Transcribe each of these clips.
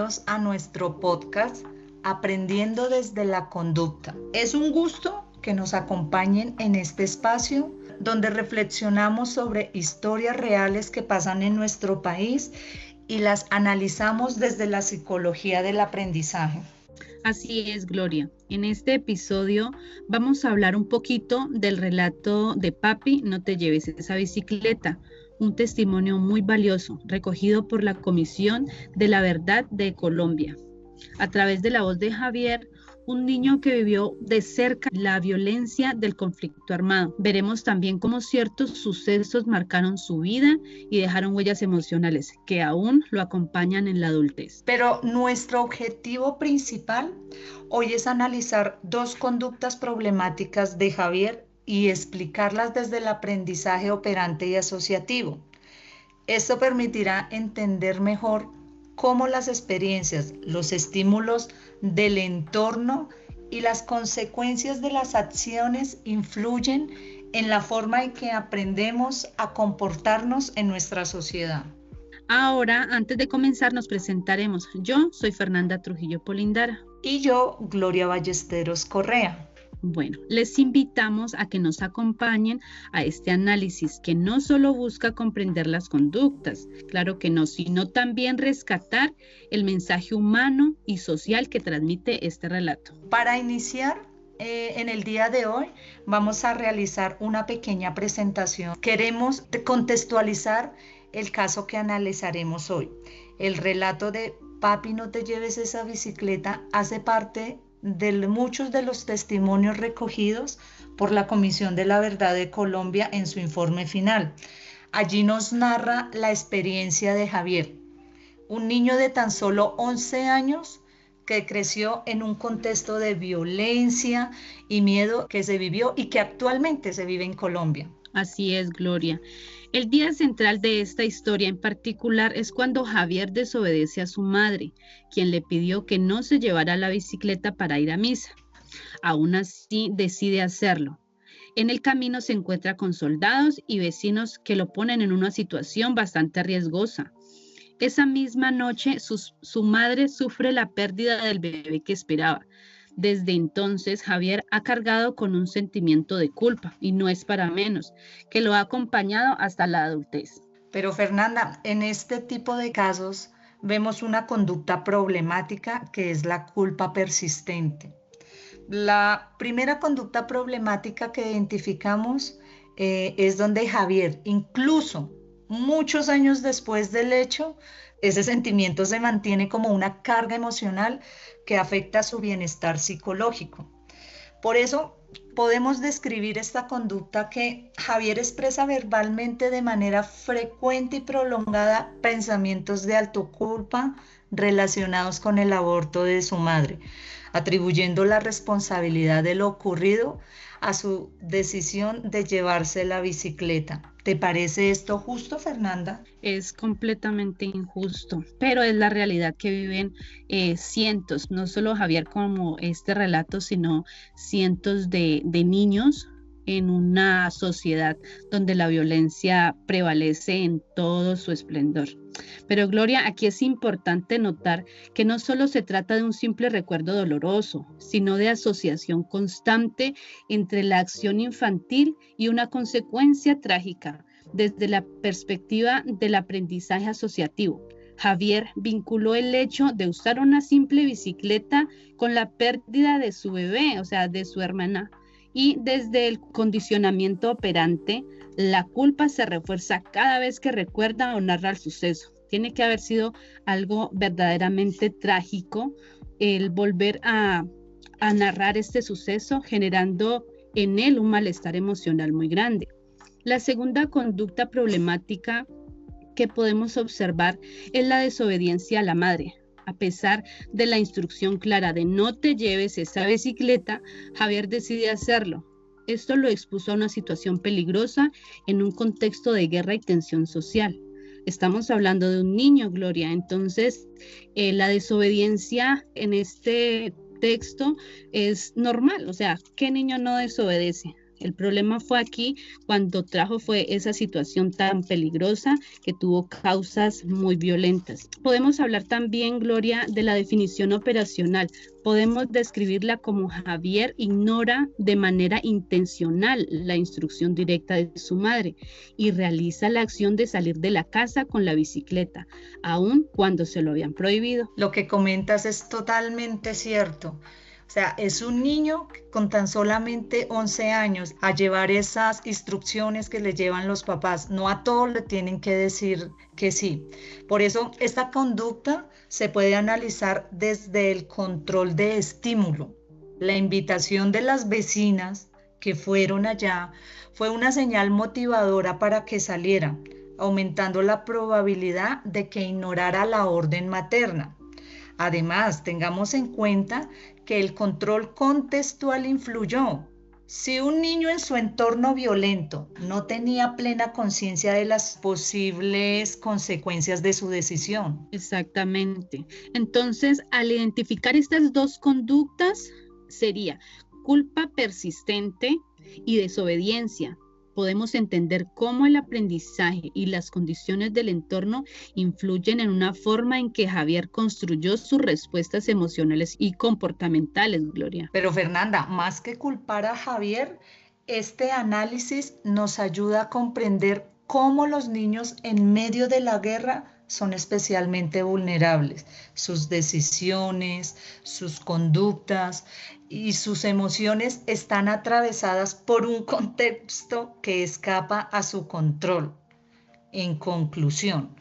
bienvenidos a nuestro podcast Aprendiendo desde la Conducta. Es un gusto que nos acompañen en este espacio donde reflexionamos sobre historias reales que pasan en nuestro país y las analizamos desde la psicología del aprendizaje. Así es, Gloria. En este episodio vamos a hablar un poquito del relato de Papi, no te lleves esa bicicleta, un testimonio muy valioso recogido por la Comisión de la Verdad de Colombia. A través de la voz de Javier, un niño que vivió de cerca la violencia del conflicto armado. Veremos también cómo ciertos sucesos marcaron su vida y dejaron huellas emocionales que aún lo acompañan en la adultez. Pero nuestro objetivo principal hoy es analizar dos conductas problemáticas de Javier y explicarlas desde el aprendizaje operante y asociativo. Esto permitirá entender mejor cómo las experiencias, los estímulos del entorno y las consecuencias de las acciones influyen en la forma en que aprendemos a comportarnos en nuestra sociedad. Ahora, antes de comenzar, nos presentaremos. Yo soy Fernanda Trujillo Polindara. Y yo, Gloria Ballesteros Correa. Bueno, les invitamos a que nos acompañen a este análisis que no solo busca comprender las conductas, claro que no, sino también rescatar el mensaje humano y social que transmite este relato. Para iniciar, en el día de hoy vamos a realizar una pequeña presentación. Queremos contextualizar el caso que analizaremos hoy. El relato de Papi, no te lleves esa bicicleta hace parte de muchos de los testimonios recogidos por la Comisión de la Verdad de Colombia en su informe final. Allí nos narra la experiencia de Javier, un niño de tan solo 11 años que creció en un contexto de violencia y miedo que se vivió y que actualmente se vive en Colombia. Así es, Gloria. El día central de esta historia en particular es cuando Javier desobedece a su madre, quien le pidió que no se llevara la bicicleta para ir a misa. Aún así decide hacerlo. En el camino se encuentra con soldados y vecinos que lo ponen en una situación bastante riesgosa. Esa misma noche su madre sufre la pérdida del bebé que esperaba. Desde entonces, Javier ha cargado con un sentimiento de culpa, y no es para menos, que lo ha acompañado hasta la adultez. Pero Fernanda, en este tipo de casos vemos una conducta problemática que es la culpa persistente. La primera conducta problemática que identificamos es donde Javier, incluso muchos años después del hecho, ese sentimiento se mantiene como una carga emocional que afecta su bienestar psicológico. Por eso podemos describir esta conducta que Javier expresa verbalmente de manera frecuente y prolongada pensamientos de autoculpa relacionados con el aborto de su madre, atribuyendo la responsabilidad de lo ocurrido a su decisión de llevarse la bicicleta. ¿Te parece esto justo, Fernanda? Es completamente injusto, pero es la realidad que viven cientos, no solo Javier como este relato, sino cientos de niños en una sociedad donde la violencia prevalece en todo su esplendor. Pero Gloria, aquí es importante notar que no solo se trata de un simple recuerdo doloroso, sino de asociación constante entre la acción infantil y una consecuencia trágica desde la perspectiva del aprendizaje asociativo. Javier vinculó el hecho de usar una simple bicicleta con la pérdida de su bebé, o sea, de su hermana. Y desde el condicionamiento operante, la culpa se refuerza cada vez que recuerda o narra el suceso. Tiene que haber sido algo verdaderamente trágico el volver a narrar este suceso, generando en él un malestar emocional muy grande. La segunda conducta problemática que podemos observar es la desobediencia a la madre. A pesar de la instrucción clara de no te lleves esa bicicleta, Javier decide hacerlo. Esto lo expuso a una situación peligrosa en un contexto de guerra y tensión social. Estamos hablando de un niño, Gloria, entonces la desobediencia en este texto es normal, o sea, ¿qué niño no desobedece? El problema fue aquí cuando fue esa situación tan peligrosa que tuvo causas muy violentas. Podemos hablar también, Gloria, de la definición operacional. Podemos describirla como Javier ignora de manera intencional la instrucción directa de su madre y realiza la acción de salir de la casa con la bicicleta, aun cuando se lo habían prohibido. Lo que comentas es totalmente cierto. O sea, es un niño con tan solamente 11 años a llevar esas instrucciones que le llevan los papás. No a todos le tienen que decir que sí. Por eso, esta conducta se puede analizar desde el control de estímulo. La invitación de las vecinas que fueron allá fue una señal motivadora para que saliera, aumentando la probabilidad de que ignorara la orden materna. Además, tengamos en cuenta que el control contextual influyó. Si un niño en su entorno violento no tenía plena conciencia de las posibles consecuencias de su decisión. Exactamente. Entonces, al identificar estas dos conductas, sería culpa persistente y desobediencia. Podemos entender cómo el aprendizaje y las condiciones del entorno influyen en una forma en que Javier construyó sus respuestas emocionales y comportamentales, Gloria. Pero Fernanda, más que culpar a Javier, este análisis nos ayuda a comprender cómo los niños en medio de la guerra son especialmente vulnerables. Sus decisiones, sus conductas y sus emociones están atravesadas por un contexto que escapa a su control. En conclusión,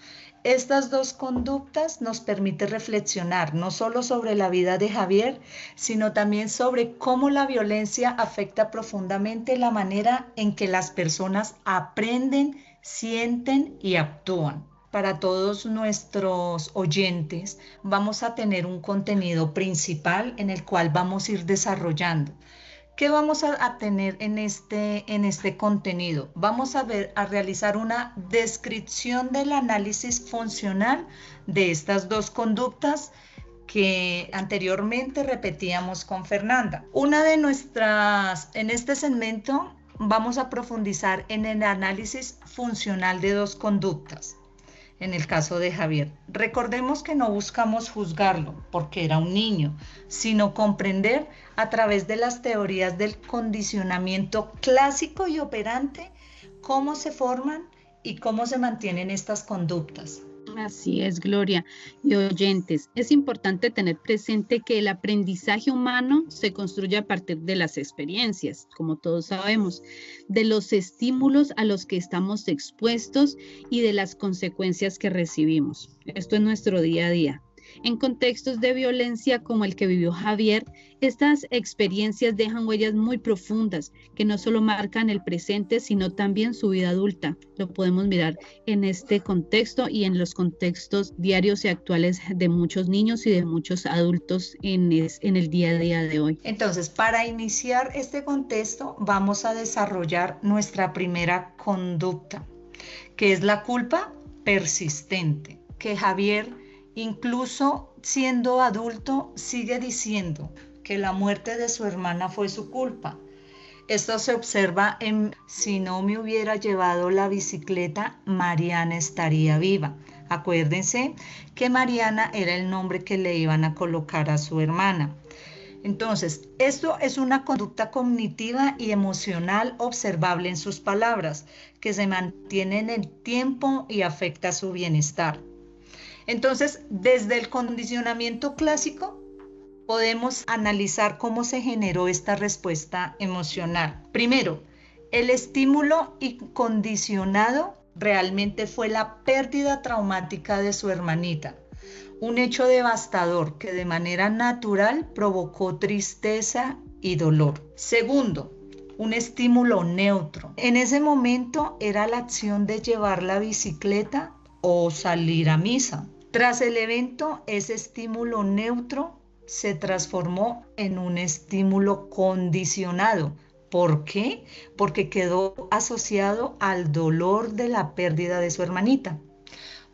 estas dos conductas nos permiten reflexionar no solo sobre la vida de Javier, sino también sobre cómo la violencia afecta profundamente la manera en que las personas aprenden, sienten y actúan. Para todos nuestros oyentes vamos a tener un contenido principal en el cual vamos a ir desarrollando. ¿Qué vamos a tener en este contenido? Vamos a realizar una descripción del análisis funcional de estas dos conductas que anteriormente repetíamos con Fernanda. En este segmento vamos a profundizar en el análisis funcional de dos conductas. En el caso de Javier, recordemos que no buscamos juzgarlo porque era un niño, sino comprender a través de las teorías del condicionamiento clásico y operante cómo se forman y cómo se mantienen estas conductas. Así es, Gloria. Y oyentes, es importante tener presente que el aprendizaje humano se construye a partir de las experiencias, como todos sabemos, de los estímulos a los que estamos expuestos y de las consecuencias que recibimos. Esto es nuestro día a día. En contextos de violencia como el que vivió Javier, estas experiencias dejan huellas muy profundas que no solo marcan el presente, sino también su vida adulta. Lo podemos mirar en este contexto y en los contextos diarios y actuales de muchos niños y de muchos adultos en el día a día de hoy. Entonces, para iniciar este contexto, vamos a desarrollar nuestra primera conducta, que es la culpa persistente, que Javier, incluso siendo adulto, sigue diciendo que la muerte de su hermana fue su culpa. Esto se observa en si no me hubiera llevado la bicicleta, Mariana estaría viva. Acuérdense que Mariana era el nombre que le iban a colocar a su hermana. Entonces, esto es una conducta cognitiva y emocional observable en sus palabras, que se mantiene en el tiempo y afecta su bienestar. Entonces, desde el condicionamiento clásico, podemos analizar cómo se generó esta respuesta emocional. Primero, el estímulo incondicionado realmente fue la pérdida traumática de su hermanita, un hecho devastador que de manera natural provocó tristeza y dolor. Segundo, un estímulo neutro. En ese momento era la acción de llevar la bicicleta o salir a misa. Tras el evento, ese estímulo neutro se transformó en un estímulo condicionado. ¿Por qué? Porque quedó asociado al dolor de la pérdida de su hermanita.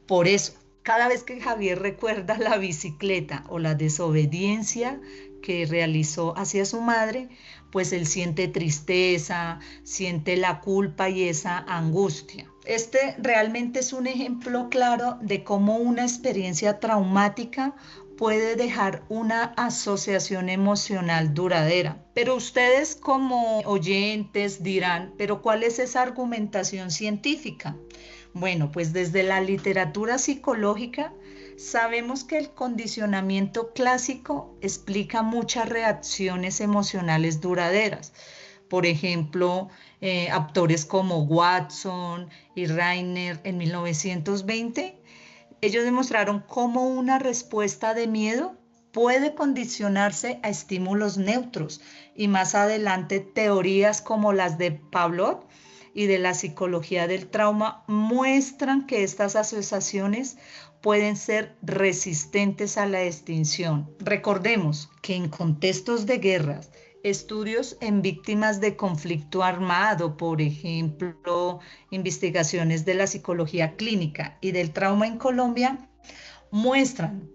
Por eso, cada vez que Javier recuerda la bicicleta o la desobediencia que realizó hacia su madre, pues él siente tristeza, siente la culpa y esa angustia. Este realmente es un ejemplo claro de cómo una experiencia traumática puede dejar una asociación emocional duradera. Pero ustedes como oyentes dirán, ¿pero cuál es esa argumentación científica? Bueno, pues desde la literatura psicológica sabemos que el condicionamiento clásico explica muchas reacciones emocionales duraderas. Por ejemplo, autores como Watson y Reiner en 1920, ellos demostraron cómo una respuesta de miedo puede condicionarse a estímulos neutros, y más adelante teorías como las de Pavlov y de la psicología del trauma muestran que estas asociaciones pueden ser resistentes a la extinción. Recordemos que en contextos de guerras, estudios en víctimas de conflicto armado, por ejemplo, investigaciones de la psicología clínica y del trauma en Colombia, muestran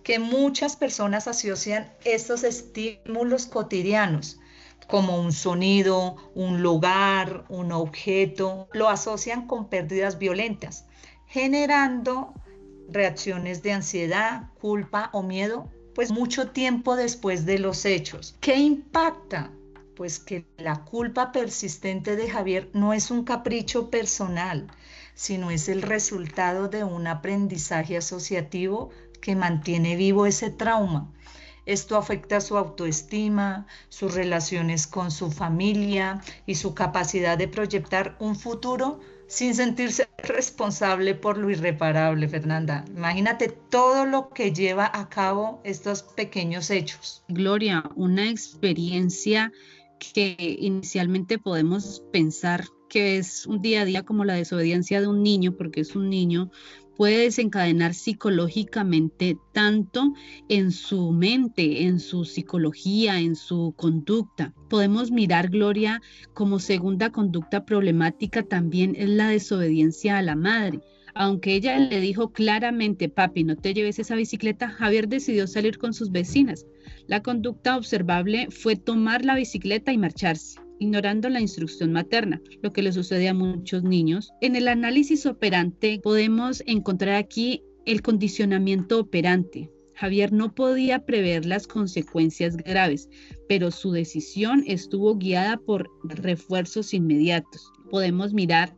que muchas personas asocian estos estímulos cotidianos como un sonido, un lugar, un objeto, lo asocian con pérdidas violentas, generando reacciones de ansiedad, culpa o miedo, pues mucho tiempo después de los hechos. ¿Qué impacta? Pues que la culpa persistente de Javier no es un capricho personal, sino es el resultado de un aprendizaje asociativo que mantiene vivo ese trauma. Esto afecta su autoestima, sus relaciones con su familia y su capacidad de proyectar un futuro sin sentirse responsable por lo irreparable, Fernanda. Imagínate todo lo que lleva a cabo estos pequeños hechos. Gloria, una experiencia que inicialmente podemos pensar que es un día a día como la desobediencia de un niño, porque es un niño, puede desencadenar psicológicamente tanto en su mente, en su psicología, en su conducta. Podemos mirar, Gloria, como segunda conducta problemática también es la desobediencia a la madre. Aunque ella le dijo claramente, papi, no te lleves esa bicicleta, Javier decidió salir con sus vecinas. La conducta observable fue tomar la bicicleta y marcharse, ignorando la instrucción materna, lo que le sucede a muchos niños. En el análisis operante podemos encontrar aquí el condicionamiento operante. Javier no podía prever las consecuencias graves, pero su decisión estuvo guiada por refuerzos inmediatos. Podemos mirar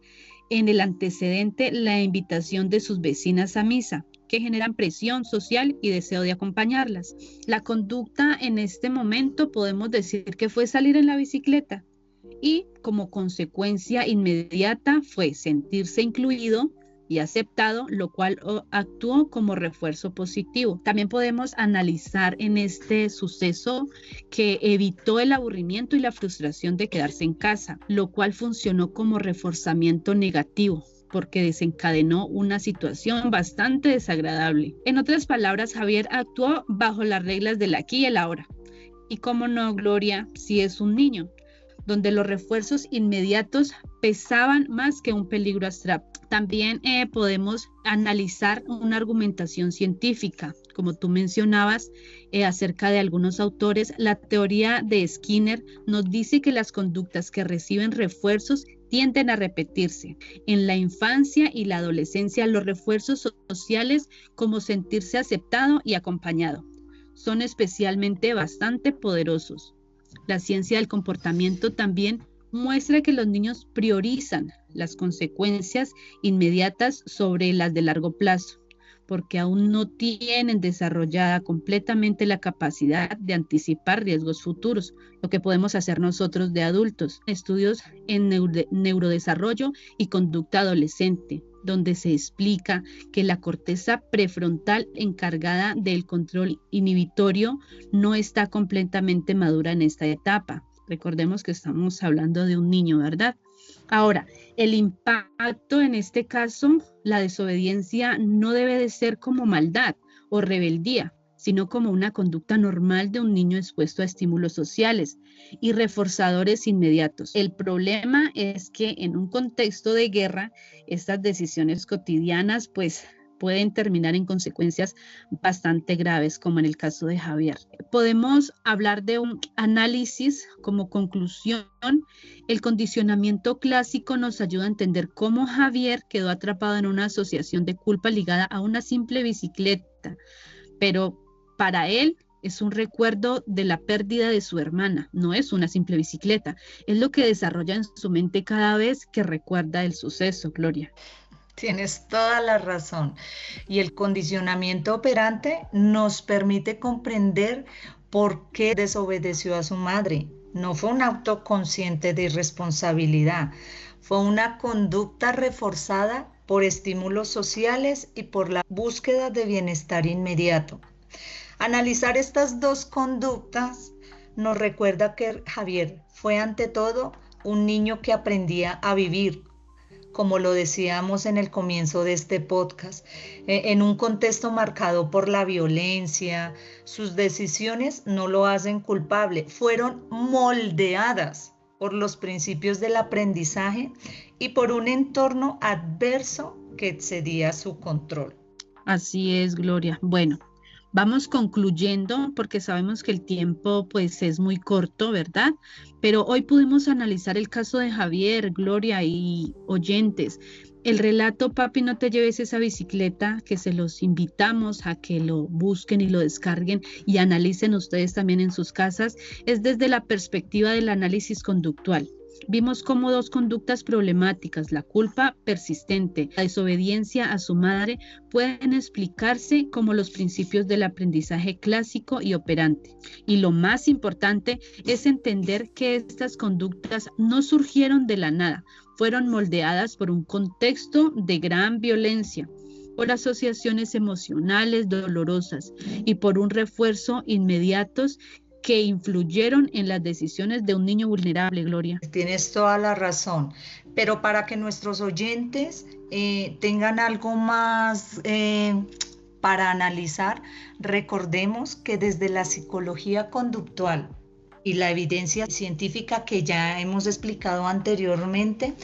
en el antecedente la invitación de sus vecinas a misa, que generan presión social y deseo de acompañarlas. La conducta en este momento podemos decir que fue salir en la bicicleta y como consecuencia inmediata fue sentirse incluido y aceptado, lo cual actuó como refuerzo positivo. También podemos analizar en este suceso que evitó el aburrimiento y la frustración de quedarse en casa, lo cual funcionó como reforzamiento negativo, porque desencadenó una situación bastante desagradable. En otras palabras, Javier actuó bajo las reglas del aquí y el ahora. Y cómo no, Gloria, si es un niño, donde los refuerzos inmediatos pesaban más que un peligro abstracto. También podemos analizar una argumentación científica, como tú mencionabas, acerca de algunos autores. La teoría de Skinner nos dice que las conductas que reciben refuerzos tienden a repetirse. En la infancia y la adolescencia, los refuerzos sociales, como sentirse aceptado y acompañado, son especialmente bastante poderosos. La ciencia del comportamiento también muestra que los niños priorizan las consecuencias inmediatas sobre las de largo plazo, porque aún no tienen desarrollada completamente la capacidad de anticipar riesgos futuros, lo que podemos hacer nosotros de adultos. Estudios en neurodesarrollo y conducta adolescente, donde se explica que la corteza prefrontal encargada del control inhibitorio no está completamente madura en esta etapa. Recordemos que estamos hablando de un niño, ¿verdad? Ahora, el impacto en este caso, la desobediencia no debe de ser como maldad o rebeldía, sino como una conducta normal de un niño expuesto a estímulos sociales y reforzadores inmediatos. El problema es que en un contexto de guerra, estas decisiones cotidianas pues pueden terminar en consecuencias bastante graves, como en el caso de Javier. Podemos hablar de un análisis como conclusión. El condicionamiento clásico nos ayuda a entender cómo Javier quedó atrapado en una asociación de culpa ligada a una simple bicicleta, pero para él es un recuerdo de la pérdida de su hermana, no es una simple bicicleta, es lo que desarrolla en su mente cada vez que recuerda el suceso, Gloria. Tienes toda la razón. Y el condicionamiento operante nos permite comprender por qué desobedeció a su madre. No fue un acto consciente de irresponsabilidad, fue una conducta reforzada por estímulos sociales y por la búsqueda de bienestar inmediato. Analizar estas dos conductas nos recuerda que Javier fue ante todo un niño que aprendía a vivir, como lo decíamos en el comienzo de este podcast, en un contexto marcado por la violencia. Sus decisiones no lo hacen culpable, fueron moldeadas por los principios del aprendizaje y por un entorno adverso que excedía su control. Así es, Gloria. Bueno, vamos concluyendo porque sabemos que el tiempo pues es muy corto, ¿verdad? Pero hoy pudimos analizar el caso de Javier, Gloria y oyentes. El relato Papi, no te lleves esa bicicleta, que se los invitamos a que lo busquen y lo descarguen y analicen ustedes también en sus casas, es desde la perspectiva del análisis conductual. Vimos cómo dos conductas problemáticas, la culpa persistente, la desobediencia a su madre, pueden explicarse como los principios del aprendizaje clásico y operante. Y lo más importante es entender que estas conductas no surgieron de la nada, fueron moldeadas por un contexto de gran violencia, por asociaciones emocionales dolorosas y por un refuerzo inmediatos que influyeron en las decisiones de un niño vulnerable, Gloria. Tienes toda la razón, pero para que nuestros oyentes tengan algo más para analizar, recordemos que desde la psicología conductual y la evidencia científica que ya hemos explicado anteriormente,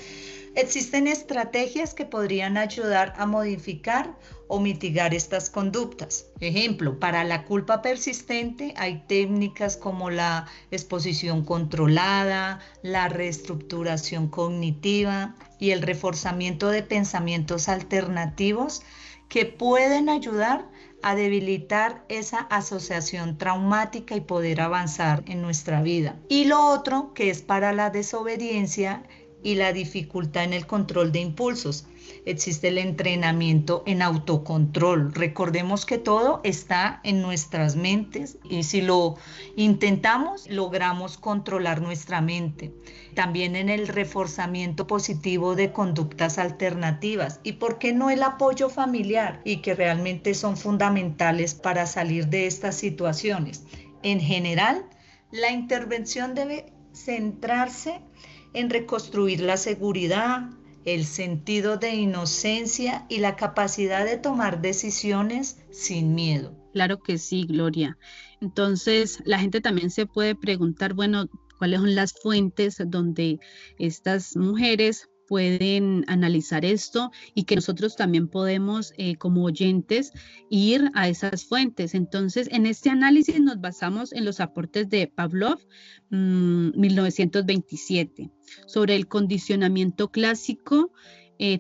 existen estrategias que podrían ayudar a modificar o mitigar estas conductas. Ejemplo, para la culpa persistente hay técnicas como la exposición controlada, la reestructuración cognitiva y el reforzamiento de pensamientos alternativos que pueden ayudar a debilitar esa asociación traumática y poder avanzar en nuestra vida. Y lo otro, que es para la desobediencia y la dificultad en el control de impulsos. Existe el entrenamiento en autocontrol. Recordemos que todo está en nuestras mentes y si lo intentamos, logramos controlar nuestra mente. También en el reforzamiento positivo de conductas alternativas y por qué no el apoyo familiar y que realmente son fundamentales para salir de estas situaciones. En general, la intervención debe centrarse en reconstruir la seguridad, el sentido de inocencia y la capacidad de tomar decisiones sin miedo. Claro que sí, Gloria. Entonces, la gente también se puede preguntar, bueno, ¿cuáles son las fuentes donde estas mujeres pueden analizar esto y que nosotros también podemos, como oyentes, ir a esas fuentes? Entonces, en este análisis nos basamos en los aportes de Pavlov, 1927, sobre el condicionamiento clásico,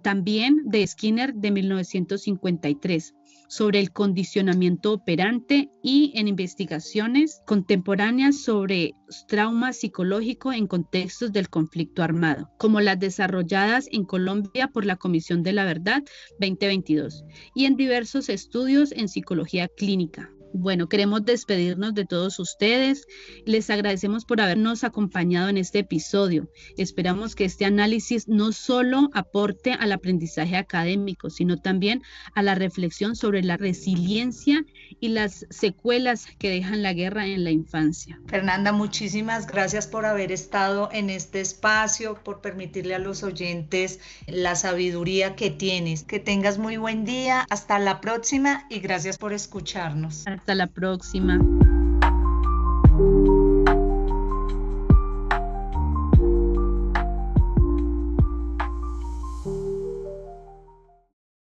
también de Skinner, de 1953, sobre el condicionamiento operante y en investigaciones contemporáneas sobre trauma psicológico en contextos del conflicto armado, como las desarrolladas en Colombia por la Comisión de la Verdad 2022 y en diversos estudios en psicología clínica. Bueno, queremos despedirnos de todos ustedes. Les agradecemos por habernos acompañado en este episodio. Esperamos que este análisis no solo aporte al aprendizaje académico, sino también a la reflexión sobre la resiliencia y las secuelas que dejan la guerra en la infancia. Fernanda, muchísimas gracias por haber estado en este espacio, por permitirle a los oyentes la sabiduría que tienes. Que tengas muy buen día. Hasta la próxima y gracias por escucharnos. Hasta la próxima.